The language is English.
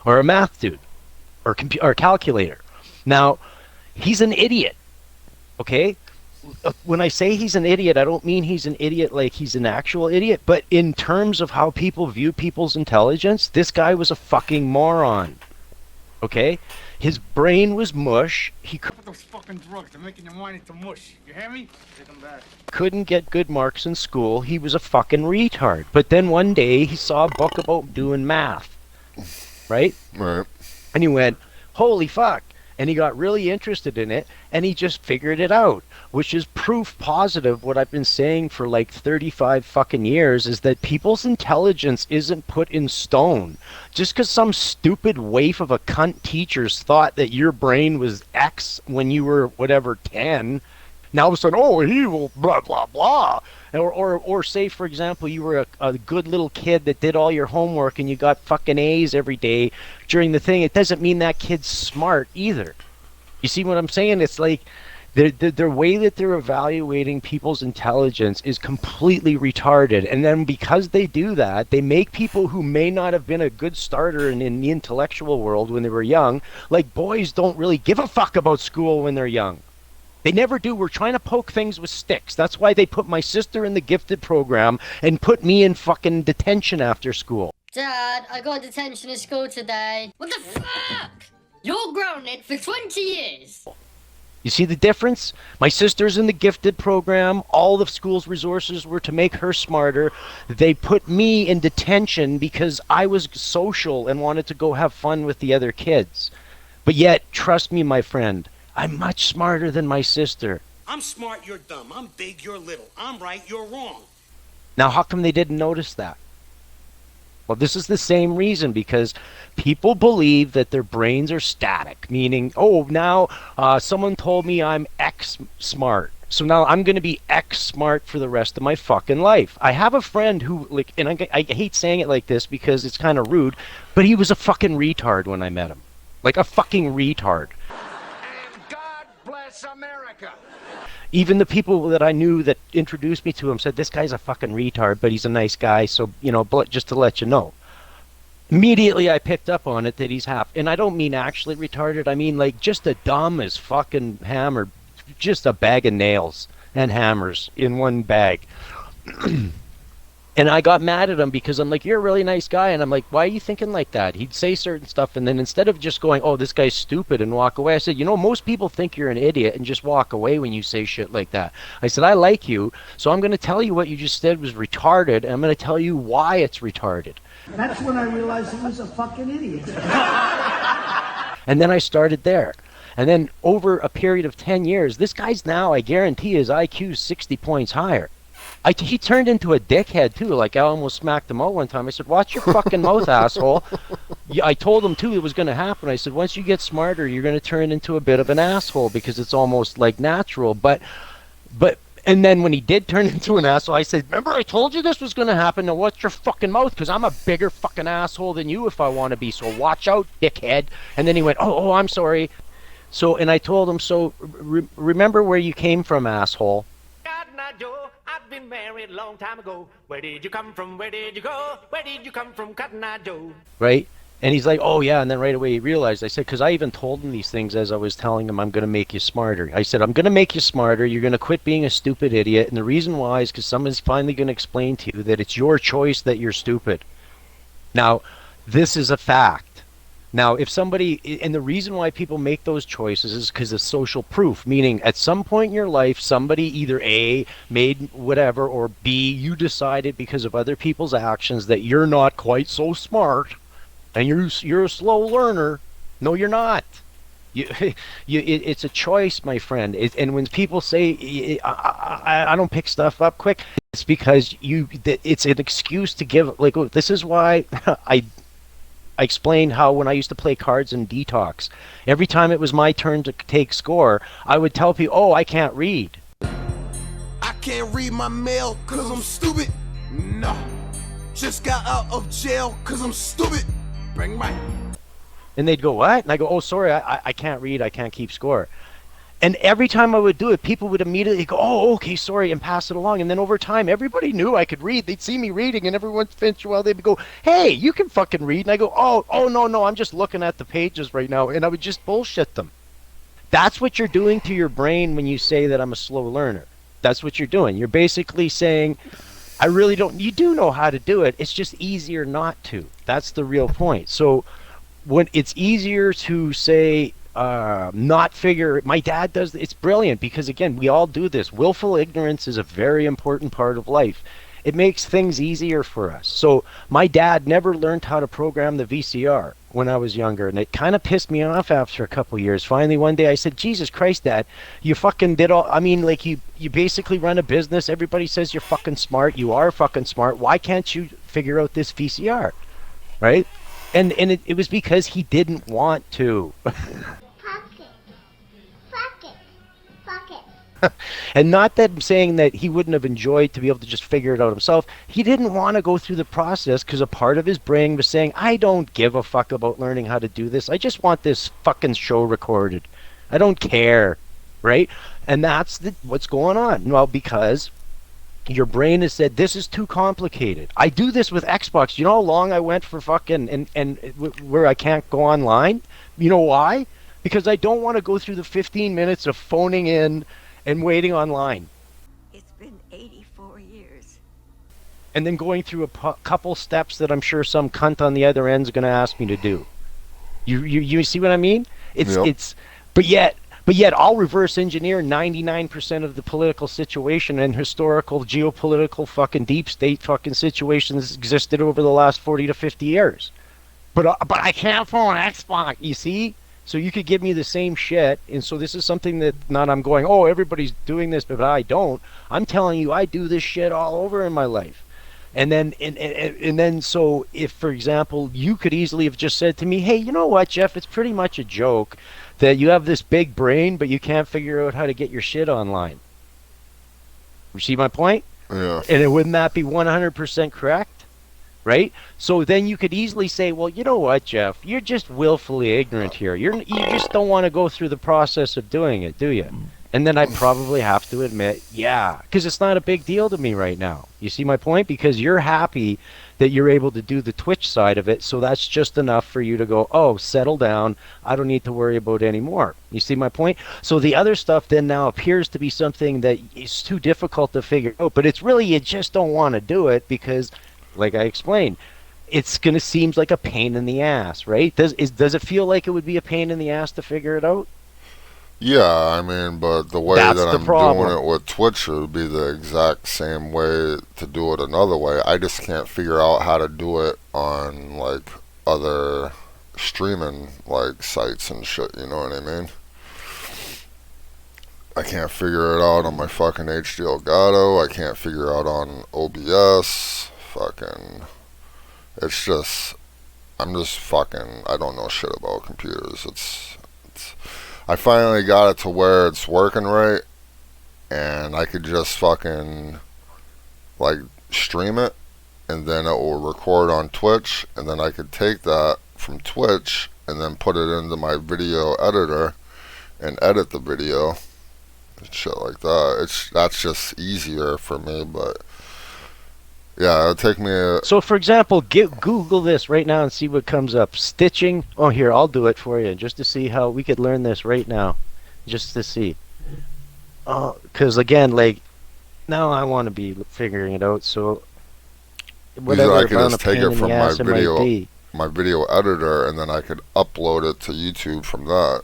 or a math dude or calculator. Now, he's an idiot, okay? When I say he's an idiot, I don't mean he's an idiot like he's an actual idiot, but in terms of how people view people's intelligence, this guy was a fucking moron, okay? His brain was mush. He Those fucking drugs, they're making your mind into mush. You hear me? Take them back. couldn't get good marks in school. He was a fucking retard. But then one day he saw a book about doing math, right? Right. And he went, holy fuck. And he got really interested in it, and he just figured it out, which is proof positive what I've been saying for like 35 fucking years, is that people's intelligence isn't put in stone. Just because some stupid waif of a cunt teachers thought that your brain was X when you were whatever 10, now all of a sudden, oh, he will blah blah blah. Or say, for example, you were a good little kid that did all your homework and you got fucking A's every day during the thing. It doesn't mean that kid's smart either. You see what I'm saying? It's like the way that they're evaluating people's intelligence is completely retarded. And then because they do that, they make people who may not have been a good starter in the intellectual world when they were young, like boys don't really give a fuck about school when they're young. They never do. We're trying to poke things with sticks. That's why they put my sister in the gifted program and put me in fucking detention after school. Dad, I got detention at school today. What the fuck? You're grounded for 20 years. You see the difference? My sister's in the gifted program. All the school's resources were to make her smarter. They put me in detention because I was social and wanted to go have fun with the other kids. But yet, trust me, my friend, I'm much smarter than my sister. I'm smart, you're dumb. I'm big, you're little. I'm right, you're wrong. Now, how come they didn't notice that? Well, this is the same reason, because people believe that their brains are static, meaning, oh, now someone told me I'm X smart, so now I'm going to be X smart for the rest of my fucking life. I have a friend who, like, and I hate saying it like this because it's kind of rude, but he was a fucking retard when I met him. Like a fucking retard. America. Even the people that I knew that introduced me to him said, this guy's a fucking retard, but he's a nice guy, so, you know, just to let you know. Immediately I picked up on it that he's half, and I don't mean actually retarded, I mean like just a dumb as fucking hammer, just a bag of nails and hammers in one bag. And I got mad at him because I'm like, you're a really nice guy. And I'm like, why are you thinking like that? He'd say certain stuff. And then instead of just going, oh, this guy's stupid and walk away, I said, you know, most people think you're an idiot and just walk away when you say shit like that. I said, I like you. So I'm going to tell you what you just said was retarded. And I'm going to tell you why it's retarded. That's when I realized he was a fucking idiot. And then I started there. And then over a period of 10 years, this guy's now, I guarantee his IQ's 60 points higher. He turned into a dickhead too. Like I almost smacked him out one time. I said, watch your fucking mouth, asshole. I told him too it was going to happen. I said, once you get smarter, you're going to turn into a bit of an asshole because it's almost like natural. But and then when he did turn into an asshole, I said, remember I told you this was going to happen. Now watch your fucking mouth, because I'm a bigger fucking asshole than you if I want to be. So watch out, dickhead. And then he went, oh, I'm sorry. So, and I told him, so remember where you came from, asshole. Joe, I've been married a long time ago. Where did you come from? Where did you go? Where did you come from, Cotton Eye Joe? Right? And he's like, oh yeah. And then right away he realized, I said, because I even told him these things as I was telling him I'm going to make you smarter. I said, I'm going to make you smarter. You're going to quit being a stupid idiot. And the reason why is because someone's finally going to explain to you that it's your choice that you're stupid. Now, this is a fact. Now, if somebody, and the reason why people make those choices is because of social proof, meaning at some point in your life, somebody either A, made whatever, or B, you decided because of other people's actions that you're not quite so smart, and you're a slow learner. No, you're not. It's a choice, my friend. And when people say, I don't pick stuff up quick, it's because it's an excuse to give, like, this is why I explained how when I used to play cards in Detox, every time it was my turn to take score, I would tell people, oh, I can't read. I can't read my mail cause I'm stupid. No. Just got out of jail cause I'm stupid. Bring my... And they'd go, what? And I go, oh, sorry, I can't read, I can't keep score. And every time I would do it, people would immediately go, "Oh, okay, sorry," and pass it along. And then over time, everybody knew I could read. They'd see me reading, and every once in a while, they'd go, "Hey, you can fucking read." And I go, "Oh, no, I'm just looking at the pages right now." And I would just bullshit them. That's what you're doing to your brain when you say that I'm a slow learner. That's what you're doing. You're basically saying, I really don't, you do know how to do it. It's just easier not to. That's the real point. So when it's easier to say, not figure, my dad does, it's brilliant because again, we all do this. Willful ignorance is a very important part of life. It makes things easier for us. So my dad never learned how to program the VCR when I was younger, and it kind of pissed me off after a couple years. Finally, one day I said, "Jesus Christ, Dad, you fucking did all, I mean, like you basically run a business. Everybody says you're fucking smart. You are fucking smart. Why can't you figure out this VCR?" Right? And it was because he didn't want to. And not that I'm saying that he wouldn't have enjoyed to be able to just figure it out himself. He didn't want to go through the process because a part of his brain was saying, "I don't give a fuck about learning how to do this. I just want this fucking show recorded. I don't care." Right? And that's what's going on. Well, because your brain has said, "This is too complicated." I do this with Xbox. You know how long I went for fucking and where I can't go online? You know why? Because I don't want to go through the 15 minutes of phoning in and waiting online. It's been 84 years. And then going through a couple steps that I'm sure some cunt on the other end is going to ask me to do. You see what I mean? But yet I'll reverse engineer 99% of the political situation and historical geopolitical fucking deep state fucking situations that existed over the last 40 to 50 years. But I can't phone Xbox, you see? So you could give me the same shit, and so this is something that not I'm going, "Oh, everybody's doing this, but I don't." I'm telling you, I do this shit all over in my life. And then so if, for example, you could easily have just said to me, "Hey, you know what, Jeff, it's pretty much a joke that you have this big brain, but you can't figure out how to get your shit online." You see my point? Yeah. And wouldn't that be 100% correct? Right? So then you could easily say, "Well, you know what, Jeff? You're just willfully ignorant here. You just don't want to go through the process of doing it, do you?" And then I'd probably have to admit, yeah, because it's not a big deal to me right now. You see my point? Because you're happy that you're able to do the Twitch side of it, so that's just enough for you to go, "Oh, settle down. I don't need to worry about it anymore." You see my point? So the other stuff then now appears to be something that is too difficult to figure out, but it's really you just don't want to do it because, like I explained, it's gonna seem like a pain in the ass, right? Does it feel like it would be a pain in the ass to figure it out? Yeah, I mean, but the way That's that the I'm problem. doing it with Twitch, it would be the exact same way to do it another way. I just can't figure out how to do it on, like, other streaming, like, sites and shit, you know what I mean? I can't figure it out on my fucking HD Elgato. I can't figure out on OBS. Fucking, it's just, I'm just fucking, I don't know shit about computers. It's I finally got it to where it's working right, and I could just fucking, like, stream it, and then it will record on Twitch, and then I could take that from Twitch and then put it into my video editor and edit the video and shit like that. That's just easier for me, but yeah, it'll take me So, for example, Google this right now and see what comes up. Stitching. Oh, here, I'll do it for you just to see how we could learn this right now. Just to see. Because, again, like, now I want to be figuring it out, so whatever I could amount just of take pain it in from the ass it might be. my video editor, and then I could upload it to YouTube from that.